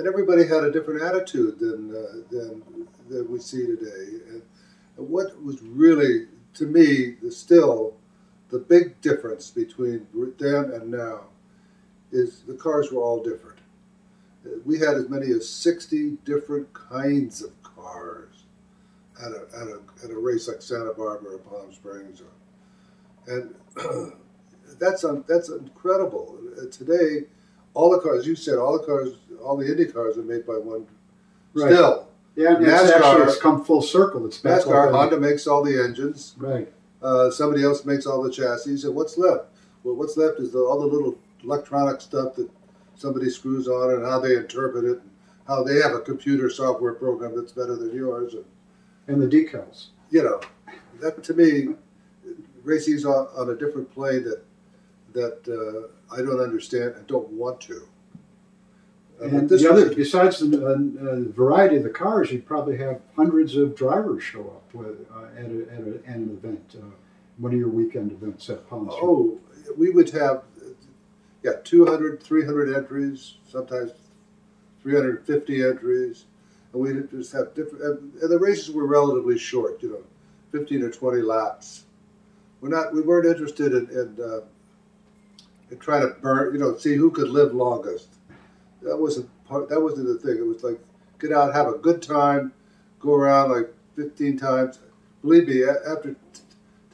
and everybody had a different attitude than we see today. And what was really, to me, still the big difference between then and now is the cars were all different. We had as many as 60 different kinds of cars at a race like Santa Barbara or Palm Springs, and that's incredible. Today, all the cars, you said, all the cars, all the Indy cars are made by one. Right. Still, yeah, and it's come full circle. It's back NASCAR. Honda makes all the engines. Right. Somebody else makes all the chassis. And what's left? Well, what's left is all the little electronic stuff that somebody screws on and how they interpret it, and how they have a computer software program that's better than yours. And the decals. You know, that to me, racing's on a different plane that I don't understand and don't want to. And besides the variety of the cars, you'd probably have hundreds of drivers show up at an event, one of your weekend events at Palm Springs. Oh, we would have, 200, 300 entries, sometimes 350 entries, and we'd just have different. And the races were relatively short, 15 or 20 laps. We weren't interested in trying to burn, see who could live longest. That wasn't the thing. It was like get out, have a good time, go around like 15 times. Believe me, after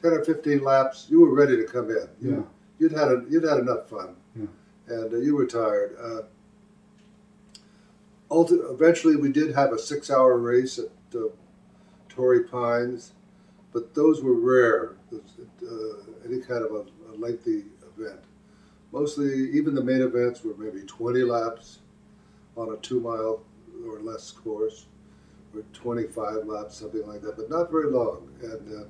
10 or 15 laps, you were ready to come in. Yeah, you'd had enough fun, and you were tired. Eventually, we did have a 6-hour race at Torrey Pines, but those were rare. Any kind of a lengthy event. Mostly, even the main events were maybe 20 laps on a 2-mile or less course, or 25 laps, something like that, but not very long. And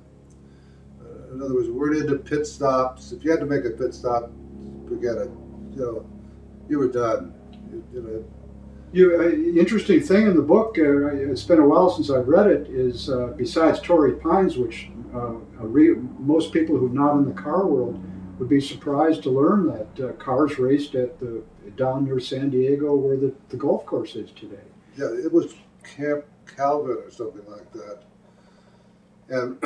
in other words, we weren't into pit stops. If you had to make a pit stop, forget it. You were done. Interesting thing in the book, it's been a while since I've read it, is besides Torrey Pines, which most people who are not in the car world would be surprised to learn that cars raced at down near San Diego where the golf course is today. Yeah, it was Camp Calvin or something like that. And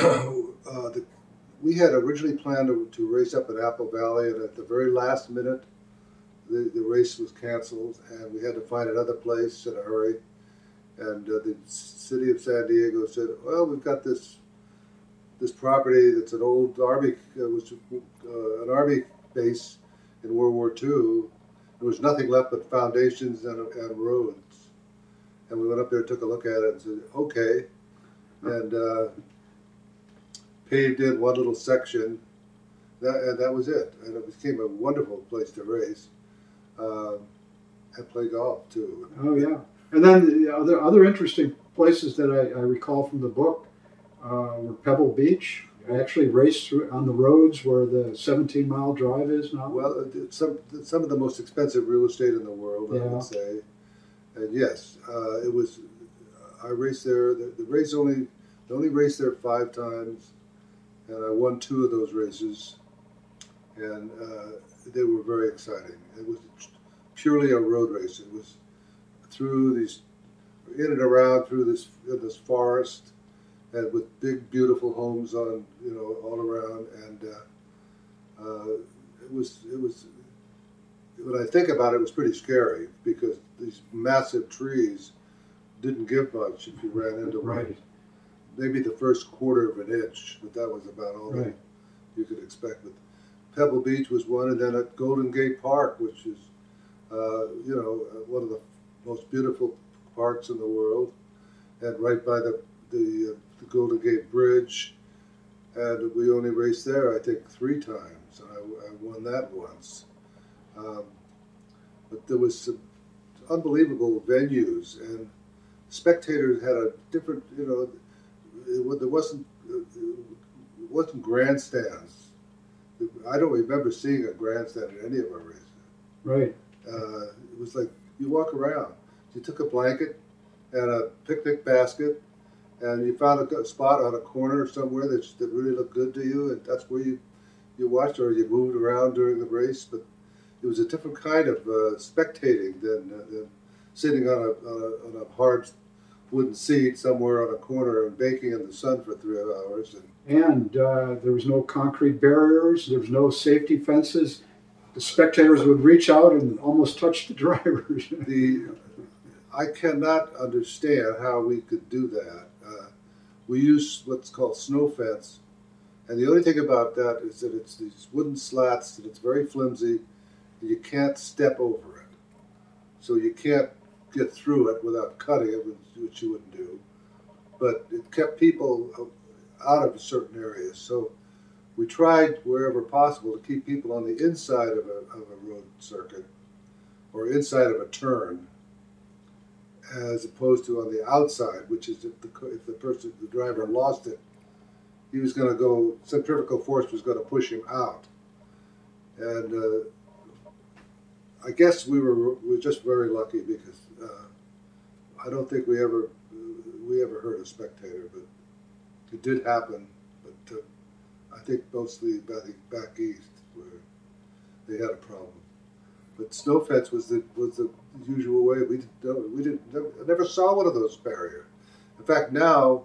we had originally planned to race up at Apple Valley, and at the very last minute, the race was canceled, and we had to find another place in a hurry. And the city of San Diego said, well, we've got this property that's an old army, an army base in World War II. There was nothing left but foundations and roads. And we went up there, took a look at it, and said, okay. And paved in one little section, and that was it. And it became a wonderful place to race and play golf, too. Oh, yeah. And then the other interesting places that I recall from the book were Pebble Beach. I actually raced on the roads where the 17-mile drive is now. Well, some of the most expensive real estate in the world, I would say. And yes, it was. I raced there. The only raced there 5 times, and I won 2 of those races, and they were very exciting. It was purely a road race. It was through in and around through this forest. And with big, beautiful homes on, all around, and it was. When I think about it, it was pretty scary because these massive trees didn't give much if you ran into one. Maybe the first quarter of an inch, but that was about all that you could expect. But Pebble Beach was one, and then at Golden Gate Park, which is, one of the most beautiful parks in the world, and right by the Golden Gate Bridge, and we only raced there, I think, 3 times, and I won that once. But there was some unbelievable venues, and spectators had a different, there wasn't grandstands. I don't remember seeing a grandstand at any of our races. Right. It was like you walk around. You took a blanket and a picnic basket, and you found a spot on a corner somewhere that really looked good to you, and that's where you watched, or you moved around during the race. But it was a different kind of spectating than sitting on a hard wooden seat somewhere on a corner and baking in the sun for 3 hours. And there was no concrete barriers. There was no safety fences. The spectators would reach out and almost touch the drivers. I cannot understand how we could do that. We use what's called snow fence, and the only thing about that is that it's these wooden slats and it's very flimsy, and you can't step over it. So you can't get through it without cutting it, which you wouldn't do. But it kept people out of certain areas. So we tried wherever possible to keep people on the inside of a road circuit or inside of a turn, as opposed to on the outside, which is if the driver lost it, he was going to go, centrifugal force was going to push him out. And I guess we were just very lucky because I don't think we ever hurt a spectator, but it did happen. But I think mostly back east where they had a problem. But snow fence was the usual way. I never saw one of those barriers. In fact, now,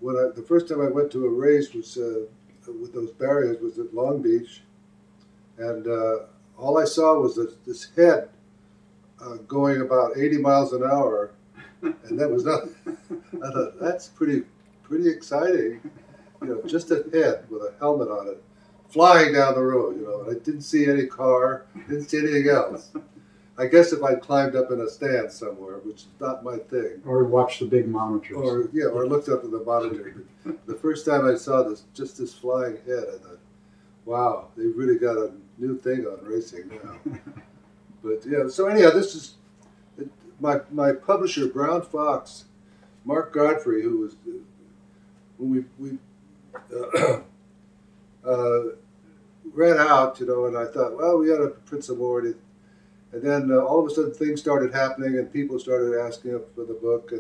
the first time I went to a race was with those barriers was at Long Beach, and all I saw was this head going about 80 miles an hour, and that was not. I thought that's pretty exciting, just a head with a helmet on it, flying down the road. I didn't see any car, didn't see anything else. I guess if I climbed up in a stand somewhere, which is not my thing, or watched the big monitors, or looked up at the monitor. The first time I saw this flying head, I thought, wow, they've really got a new thing on racing now. But yeah, so anyhow, this is my publisher, Brown Fox, Mark Godfrey, who was when we ran out, and I thought, well, we got to print some more. And then all of a sudden things started happening, and people started asking for the book,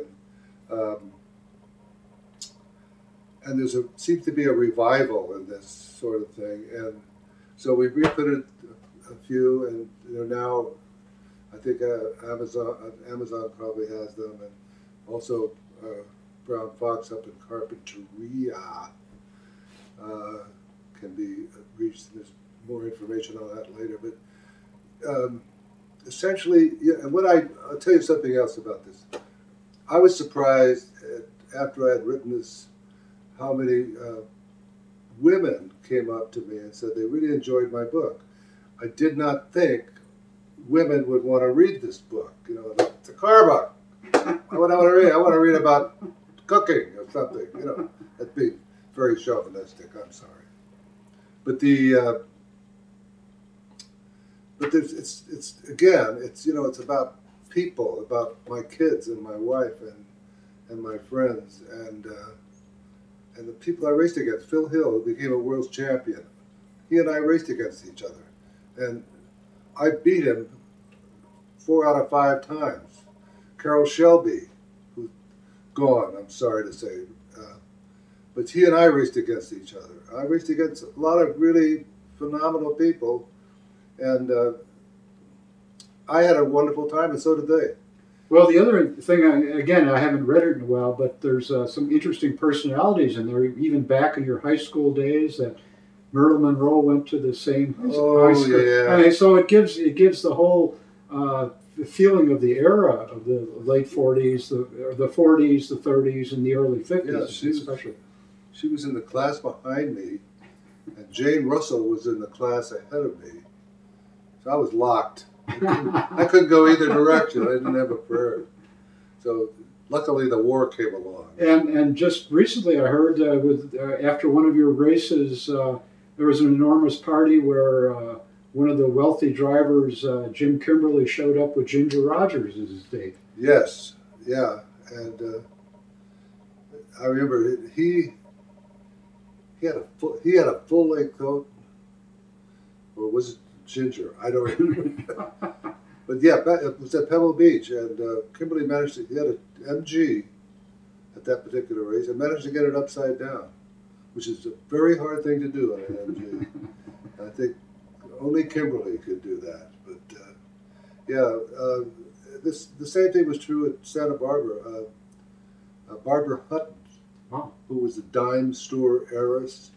and seems to be a revival in this sort of thing. And so we reprinted a few, and now I think Amazon probably has them, and also Brown Fox up in Carpinteria can be reached. There's more information on that later, but essentially, yeah. And I'll tell you something else about this. I was surprised after I had written this, how many women came up to me and said they really enjoyed my book. I did not think women would want to read this book. It's a car book. I want to read. I want to read about cooking or something. That'd be very chauvinistic. I'm sorry, but it's about people, about my kids and my wife and my friends and the people I raced against. Phil Hill, who became a world champion, he and I raced against each other, and I beat him 4 out of 5 times. Carroll Shelby, who's gone, I'm sorry to say, but he and I raced against each other. I raced against a lot of really phenomenal people, and I had a wonderful time, and so did they. Well, the other thing, I haven't read it in a while, but there's some interesting personalities in there, even back in your high school days. That Marilyn Monroe went to the same high school. Yeah. So it gives the whole the feeling of the era of the late 40s, the 40s, the 30s, and the early 50s, especially. She was in the class behind me, and Jane Russell was in the class ahead of me. So I was locked. I couldn't go either direction. I didn't have a prayer. So luckily the war came along. And just recently I heard after one of your races, there was an enormous party where one of the wealthy drivers, Jim Kimberly, showed up with Ginger Rogers as his date. Yes, yeah. And I remember he had a full length coat, or was it Ginger? I don't remember. But yeah, it was at Pebble Beach, and Kimberly he had an MG at that particular race, and managed to get it upside down, which is a very hard thing to do on an MG. I think only Kimberly could do that. But the same thing was true at Santa Barbara. Barbara Hutton, Wow. who was a dime store heiress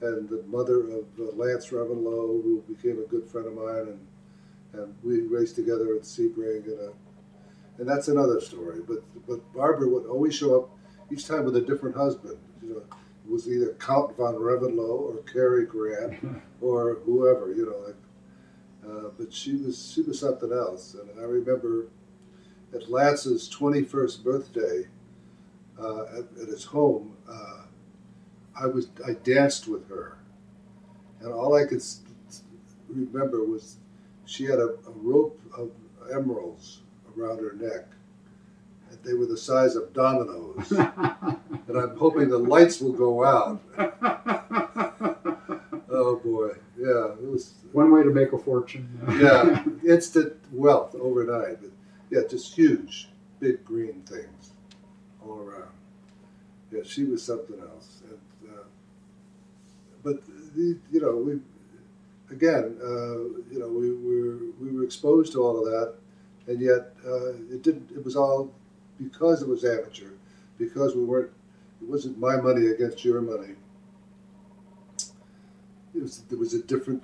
and the mother of Lance Revenlow, who became a good friend of mine, and we raced together at Sebring, and that's another story. But Barbara would always show up each time with a different husband. You know, it was either Count von Revenlow or Cary Grant or whoever. You know, but she was something else. And I remember at Lance's 21st birthday at his home, I danced with her, and all I could remember was she had a rope of emeralds around her neck, and they were the size of dominoes. And I'm hoping the lights will go out. Oh boy, yeah, it was one way to make a fortune. Yeah, instant wealth overnight. But yeah, just huge, big green things all around. Yeah, she was something else. And, but you know, we were exposed to all of that, and yet it didn't. It was all because it was amateur, because we weren't. It wasn't my money against your money. There was a different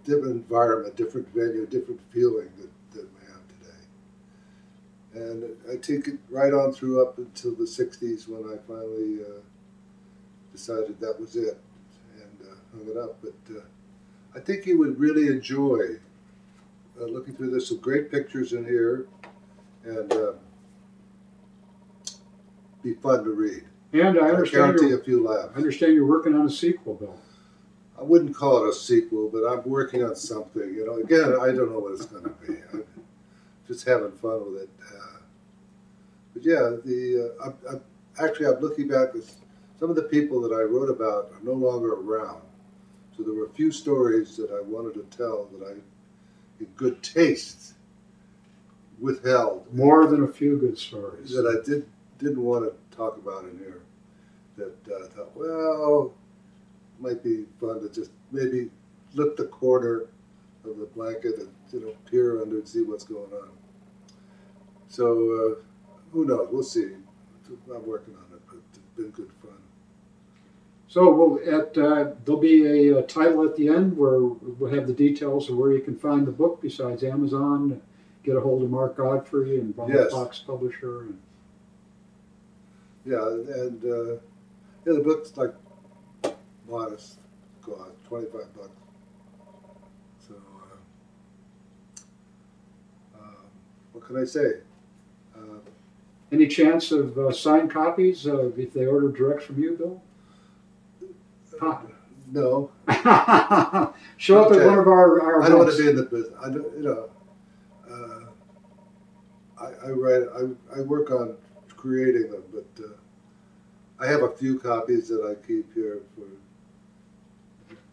environment, different venue, different feeling that we have today. And I take it right on through up until the 60s when I finally decided that was it and hung it up. But I think you would really enjoy looking through this. Some great pictures in here, and be fun to read. And I guarantee a few laughs. I understand you're working on a sequel, Bill. I wouldn't call it a sequel, but I'm working on something. You know, again, I don't know what it's going to be. I'm just having fun with it. But yeah, I'm looking back. Some of the people that I wrote about are no longer around. So there were a few stories that I wanted to tell that I, in good taste, withheld. More than a few good stories. That I didn't want to talk about in here. That I thought, well, it might be fun to just maybe lift the corner of the blanket and peer under and see what's going on. So who knows? We'll see. I'm working on it, but it's been good fun. So there'll be a title at the end where we'll have the details of where you can find the book besides Amazon. Get a hold of Mark Godfrey and Bob Fox Publisher. And yeah, and the book's like modest cost, $25. So what can I say? Any chance of signed copies if they order direct from you, Bill? No. Show up at one of our I don't want to be in the business. I don't, I write. I work on creating them, but I have a few copies that I keep here for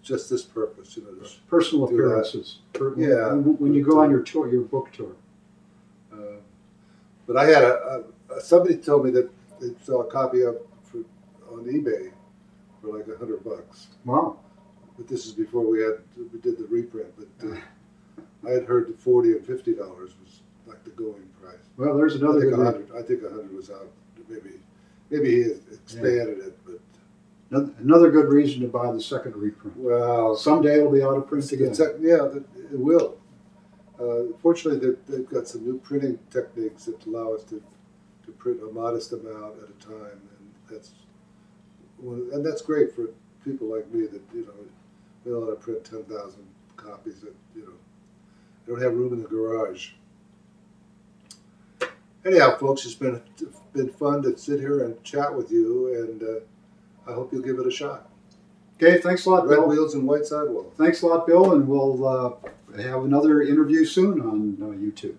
just this purpose. Just personal appearances. Yeah. When you go on your tour, your book tour. But I had somebody told me that they saw a copy on eBay for like $100. Wow! But this is before we did the reprint. But I had heard that $40 and $50 was like the going price. Well, there's another. I think 100 was out. Maybe he expanded it, but another good reason to buy the second reprint. Well, someday it'll be out of print again. Yeah, it will. Fortunately, they've got some new printing techniques that allow us to print a modest amount at a time, and that's great for people like me that we don't want to print 10,000 copies that don't have room in the garage. Anyhow, folks, it's been fun to sit here and chat with you, and I hope you'll give it a shot. Okay, thanks a lot, Bill. Red Wheels and White Sidewalls. Thanks a lot, Bill, and we'll have another interview soon on YouTube.